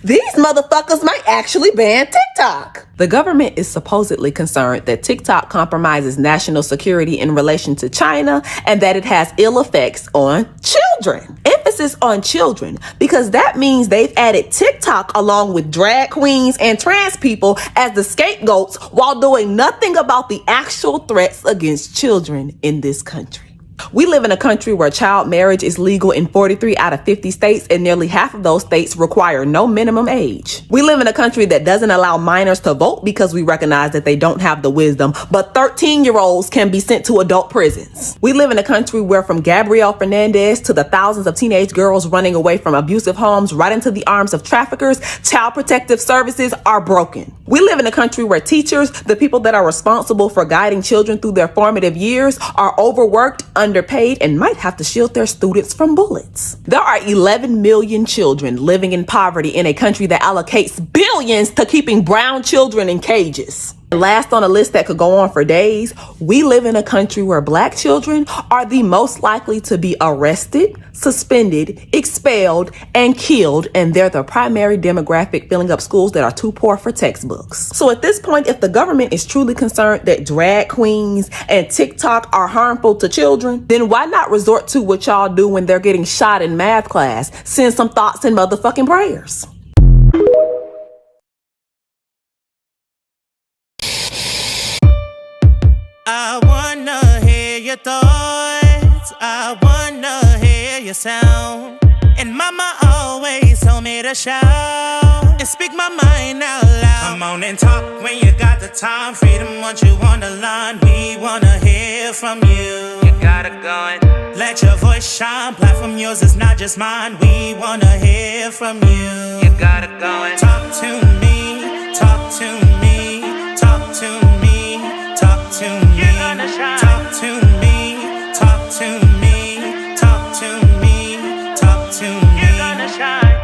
These motherfuckers might actually ban TikTok. The government is supposedly concerned that TikTok compromises national security in relation to China and that it has ill effects on children. Emphasis on children, because that means they've added TikTok along with drag queens and trans people as the scapegoats while doing nothing about the actual threats against children in this country. We live in a country where child marriage is legal in 43 out of 50 states, and nearly half of those states require no minimum age. We live in a country that doesn't allow minors to vote because we recognize that they don't have the wisdom, but 13-year-olds can be sent to adult prisons. We live in a country where, from Gabrielle Fernandez to the thousands of teenage girls running away from abusive homes right into the arms of traffickers, child protective services are broken. We live in a country where teachers, the people that are responsible for guiding children through their formative years, are overworked, underpaid, and might have to shield their students from bullets. There are 11 million children living in poverty in a country that allocates billions to keeping brown children in cages. Last on a list that could go on for days, we live in a country where black children are the most likely to be arrested, suspended, expelled, and killed, and they're the primary demographic filling up schools that are too poor for textbooks. So at this point, if the government is truly concerned that drag queens and TikTok are harmful to children, then why not resort to what y'all do when they're getting shot in math class? Send some thoughts and motherfucking prayers. I wanna hear your thoughts, I wanna hear your sound. And mama always told me to shout and speak my mind out loud. Come on and talk when you got the time. Freedom, what you on the line, we wanna hear from you. You got it going. Let your voice shine, platform yours is not just mine. We wanna hear from you. You got it going. Talk to me, talk to me, talk to me, talk to me. You're gonna shine. Talk to me, talk to me, talk to me, talk to me. You're gonna shine.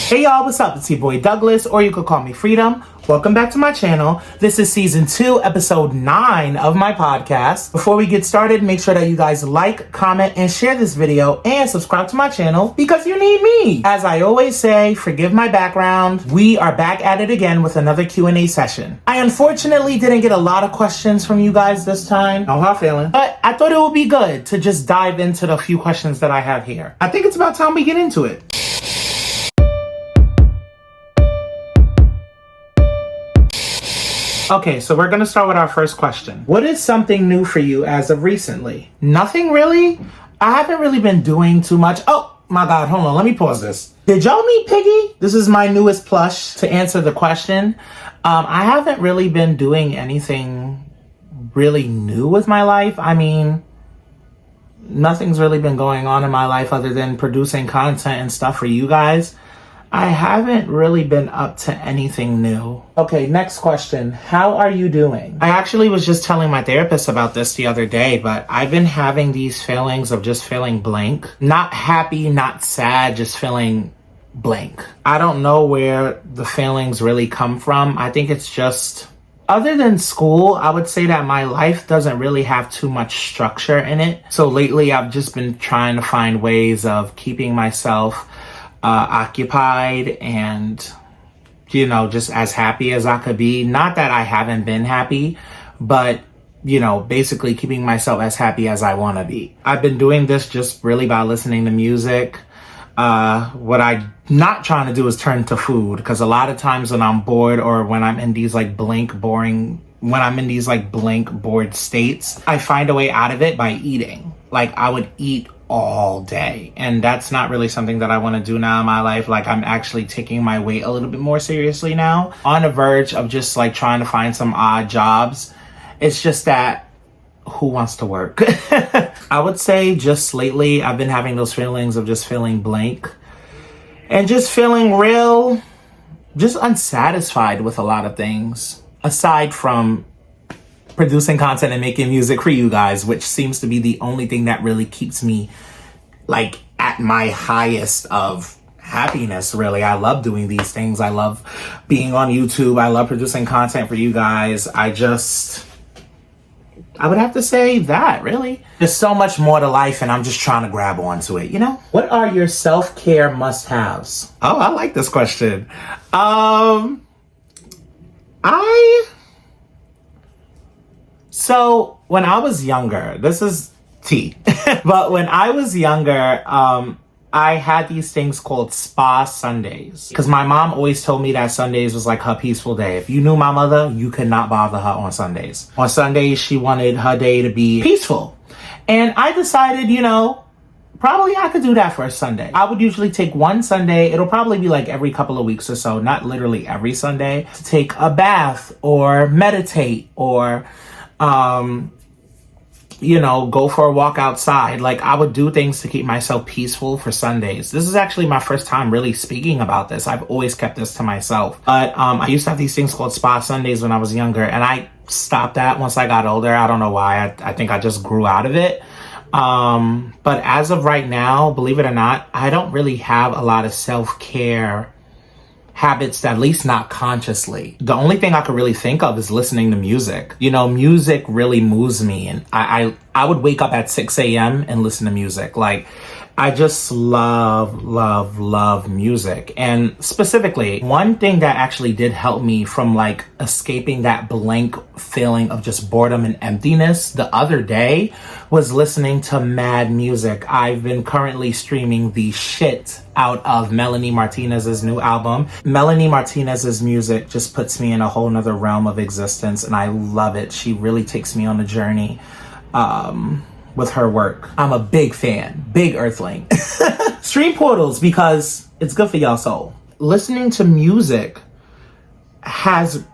Hey y'all, what's up? It's your boy Douglas, or you could call me Freedom. Welcome back to my channel. This is season 2, episode 9 of my podcast. Before we get started, make sure that you guys like, comment, and share this video, and subscribe to my channel because you need me. As I always say, forgive my background. We are back at it again with another Q&A session. I unfortunately didn't get a lot of questions from you guys this time. No hard feeling. But I thought it would be good to just dive into the few questions that I have here. I think it's about time we get into it. Okay, so we're gonna start with our first question. What is something new for you as of recently? Nothing really. I haven't really been doing too much. Oh my God, hold on, let me pause this. Did y'all meet Piggy? This is my newest plush to answer the question. I haven't really been doing anything really new with my life. I mean, nothing's really been going on in my life other than producing content and stuff for you guys. I haven't really been up to anything new. Okay, next question. How are you doing? I actually was just telling my therapist about this the other day, but I've been having these feelings of just feeling blank. Not happy, not sad, just feeling blank. I don't know where the feelings really come from. I think it's just, other than school, I would say that my life doesn't really have too much structure in it. So lately I've just been trying to find ways of keeping myself occupied and, you know, just as happy as I could be. Not that I haven't been happy, but, you know, basically keeping myself as happy as I want to be. I've been doing this just really by listening to music. What I'm not trying to do is turn to food, because a lot of times when I'm bored or when I'm in these like blank bored states, I find a way out of it by eating. Like I would eat all day, and that's not really something that I want to do now in my life. Like I'm actually taking my weight a little bit more seriously now, on the verge of just like trying to find some odd jobs. It's just that, who wants to work? I would say just lately I've been having those feelings of just feeling blank and just feeling real, just unsatisfied with a lot of things, aside from producing content and making music for you guys, which seems to be the only thing that really keeps me like at my highest of happiness. Really, I love doing these things. I love being on YouTube. I love producing content for you guys. I just I would have to say that, really. There's so much more to life, and I'm just trying to grab onto it, you know? What are your self-care must-haves? Oh, I like this question. So when I was younger, this is tea, but when I was younger, I had these things called spa Sundays. Because my mom always told me that Sundays was like her peaceful day. If you knew my mother, you could not bother her on Sundays. On Sundays, she wanted her day to be peaceful. And I decided, you know, probably I could do that for a Sunday. I would usually take one Sunday, it'll probably be like every couple of weeks or so, not literally every Sunday, to take a bath or meditate or, you know, go for a walk outside. Like, I would do things to keep myself peaceful for Sundays. This is actually my first time really speaking about this. I've always kept this to myself. But I used to have these things called spa Sundays when I was younger, and I stopped that once I got older. I don't know why. I think I just grew out of it. But as of right now, believe it or not, I don't really have a lot of self-care habits, at least not consciously. The only thing I could really think of is listening to music. You know, music really moves me, and I would wake up at 6 a.m. and listen to music. Like, I just love music. And specifically, one thing that actually did help me from like escaping that blank feeling of just boredom and emptiness the other day was listening to mad music. I've been currently streaming the shit out of Melanie Martinez's new album. Melanie Martinez's music just puts me in a whole nother realm of existence, and I love it. She really takes me on a journey with her work. I'm a big fan, big earthling. Stream portals because it's good for y'all soul. Listening to music has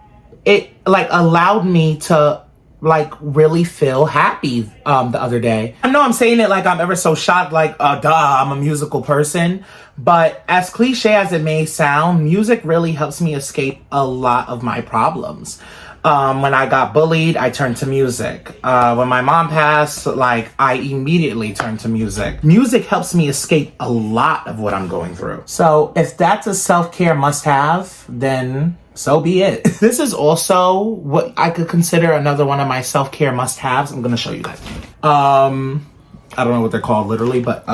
allowed me to like really feel happy the other day. I know I'm saying it like I'm ever so shocked, like I'm a musical person, but as cliche as it may sound, music really helps me escape a lot of my problems. When I got bullied, I turned to music. When my mom passed, like, I immediately turned to music. Music helps me escape a lot of what I'm going through. So if that's a self-care must-have, then so be it. This is also what I could consider another one of my self-care must-haves. I'm gonna show you guys. I don't know what they're called literally, but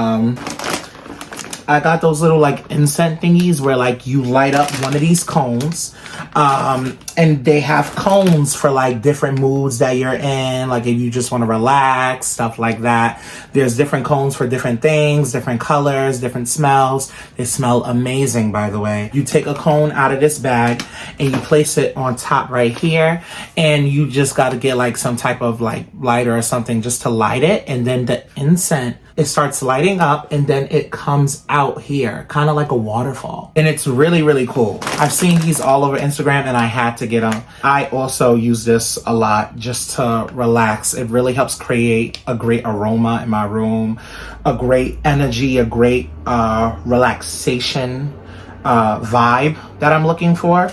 I got those little like incense thingies where like you light up one of these cones. And they have cones for like different moods that you're in. Like if you just want to relax, stuff like that. There's different cones for different things, different colors, different smells. They smell amazing, by the way. You take a cone out of this bag and you place it on top right here. And you just got to get like some type of like lighter or something just to light it. And then the incense, it starts lighting up and then it comes out here, kind of like a waterfall. And it's really, really cool. I've seen these all over Instagram and I had to get them. I also use this a lot just to relax. It really helps create a great aroma in my room, a great energy, a great relaxation vibe that I'm looking for.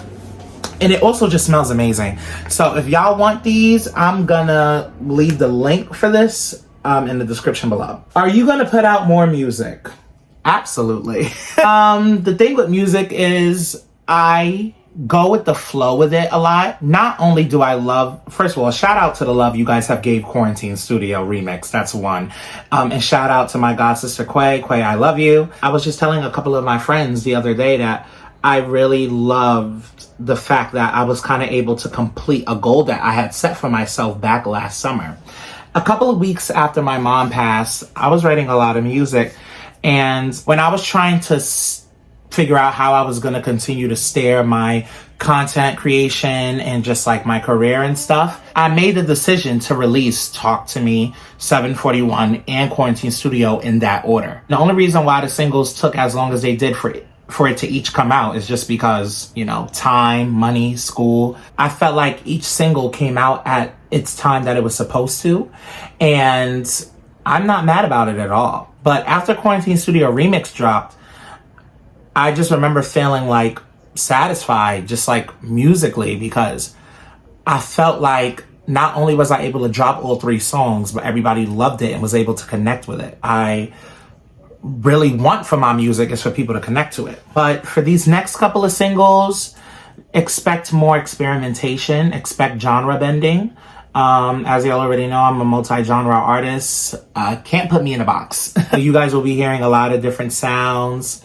And it also just smells amazing. So if y'all want these, I'm gonna leave the link for this in the description below. Are you gonna put out more music? Absolutely. The thing with music is I go with the flow with it a lot. Not only do I love, first of all, shout out to the love you guys have gave Quarantine Studio Remix. That's one. And shout out to my god sister Quay. Quay, I love you. I was just telling a couple of my friends the other day that I really loved the fact that I was kind of able to complete a goal that I had set for myself back last summer. A couple of weeks after my mom passed, I was writing a lot of music. And when I was trying to figure out how I was going to continue to steer my content creation and just like my career and stuff, I made the decision to release Talk to Me, 741, and Quarantine Studio in that order. The only reason why the singles took as long as they did for it to each come out is just because, you know, time, money, school. I felt like each single came out at its time that it was supposed to, and I'm not mad about it at all. But after Quarantine Studio Remix dropped, I just remember feeling like satisfied, just like musically, because I felt like not only was I able to drop all 3 songs, but everybody loved it and was able to connect with it. I really want for my music is for people to connect to it. But for these next couple of singles, expect more experimentation, expect genre bending. As y'all already know, I'm a multi-genre artist. Can't put me in a box. You guys will be hearing a lot of different sounds,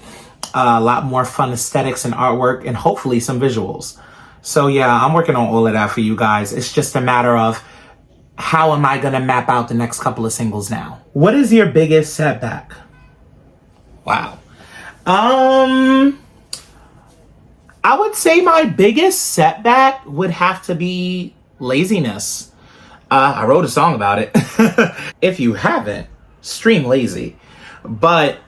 a lot more fun aesthetics and artwork, and hopefully some visuals. So yeah, I'm working on all of that for you guys. It's just a matter of how am I gonna map out the next couple of singles now? What is your biggest setback? Wow. I would say my biggest setback would have to be laziness. I wrote a song about it. If you haven't, stream Lazy. But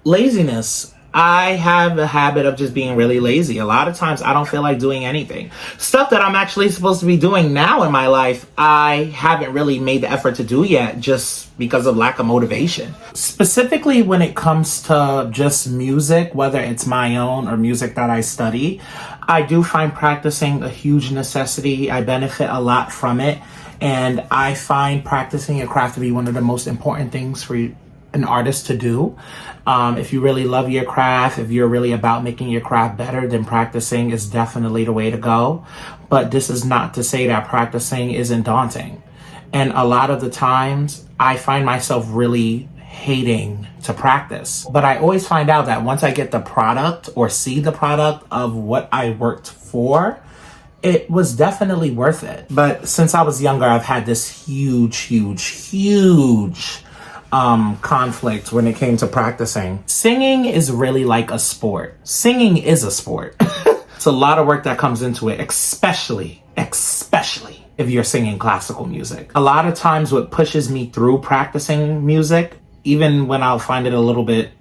laziness. I have a habit of just being really lazy. A lot of times I don't feel like doing anything. Stuff that I'm actually supposed to be doing now in my life, I haven't really made the effort to do yet just because of lack of motivation. Specifically when it comes to just music, whether it's my own or music that I study, I do find practicing a huge necessity. I benefit a lot from it. And I find practicing your craft to be one of the most important things for an artist to do. If you really love your craft, if you're really about making your craft better, then practicing is definitely the way to go. But this is not to say that practicing isn't daunting. And a lot of the times I find myself really hating to practice. But I always find out that once I get the product or see the product of what I worked for, it was definitely worth it. But since I was younger, I've had this huge conflict when it came to practicing. Singing is really like a sport. Singing is a sport. It's a lot of work that comes into it, especially if you're singing classical music. A lot of times what pushes me through practicing music, even when I'll find it a little bit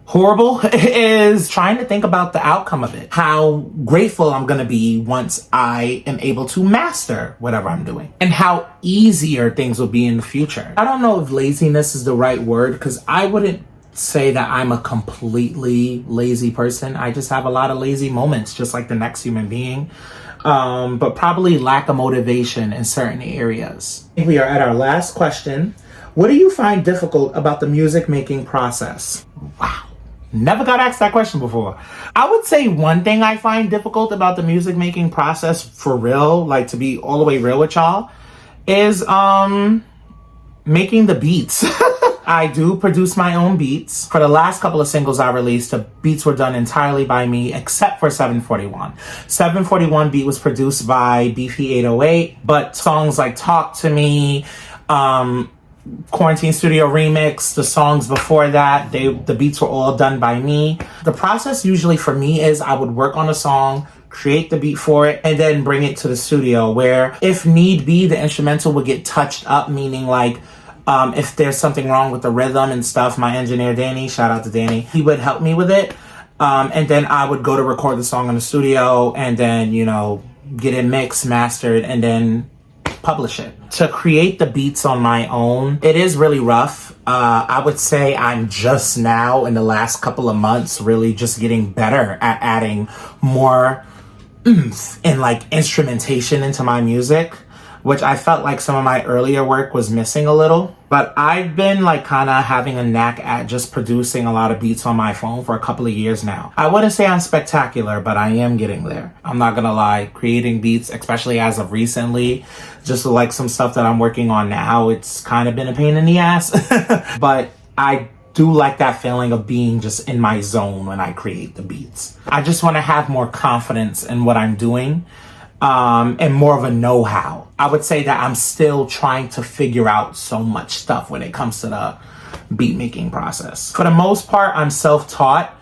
horrible, is trying to think about the outcome of it. How grateful I'm gonna be once I am able to master whatever I'm doing. And how easier things will be in the future. I don't know if laziness is the right word, because I wouldn't say that I'm a completely lazy person. I just have a lot of lazy moments, just like the next human being. But probably lack of motivation in certain areas. We are at our last question. What do you find difficult about the music making process? Wow. Never got asked that question before. I would say one thing I find difficult about the music making process, for real, like to be all the way real with y'all, is making the beats. I do produce my own beats. For the last couple of singles I released, the beats were done entirely by me, except for 741. 741 beat was produced by Beefy 808, but songs like Talk to Me, Quarantine Studio Remix, the songs before that, the beats were all done by me. The process usually for me is I would work on a song, create the beat for it, and then bring it to the studio, where if need be, the instrumental would get touched up, meaning like if there's something wrong with the rhythm and stuff, my engineer Danny, shout out to Danny, he would help me with it. And then I would go to record the song in the studio and then, get it mixed, mastered, and then publish it. To create the beats on my own, it is really rough. I would say I'm just now in the last couple of months really just getting better at adding more oomph and like instrumentation into my music, which I felt like some of my earlier work was missing a little. But I've been like kind of having a knack at just producing a lot of beats on my phone for a couple of years now. I wouldn't say I'm spectacular, but I am getting there. I'm not gonna lie, creating beats, especially as of recently, just like some stuff that I'm working on now, it's kind of been a pain in the ass. But I do like that feeling of being just in my zone when I create the beats. I just want to have more confidence in what I'm doing. And more of a know-how. I would say that I'm still trying to figure out so much stuff when it comes to the beat making process. For the most part, I'm self-taught,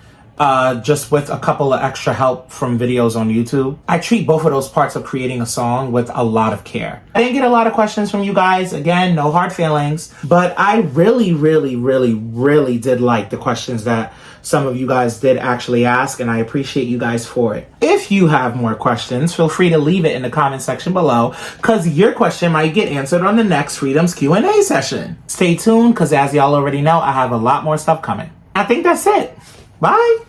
just with a couple of extra help from videos on YouTube. I treat both of those parts of creating a song with a lot of care. I didn't get a lot of questions from you guys. Again, no hard feelings, but I really did like the questions that some of you guys did actually ask, and I appreciate you guys for it. If you have more questions, feel free to leave it in the comment section below, because your question might get answered on the next Freedom's Q&A session. Stay tuned, because as y'all already know, I have a lot more stuff coming. I think that's it. Bye.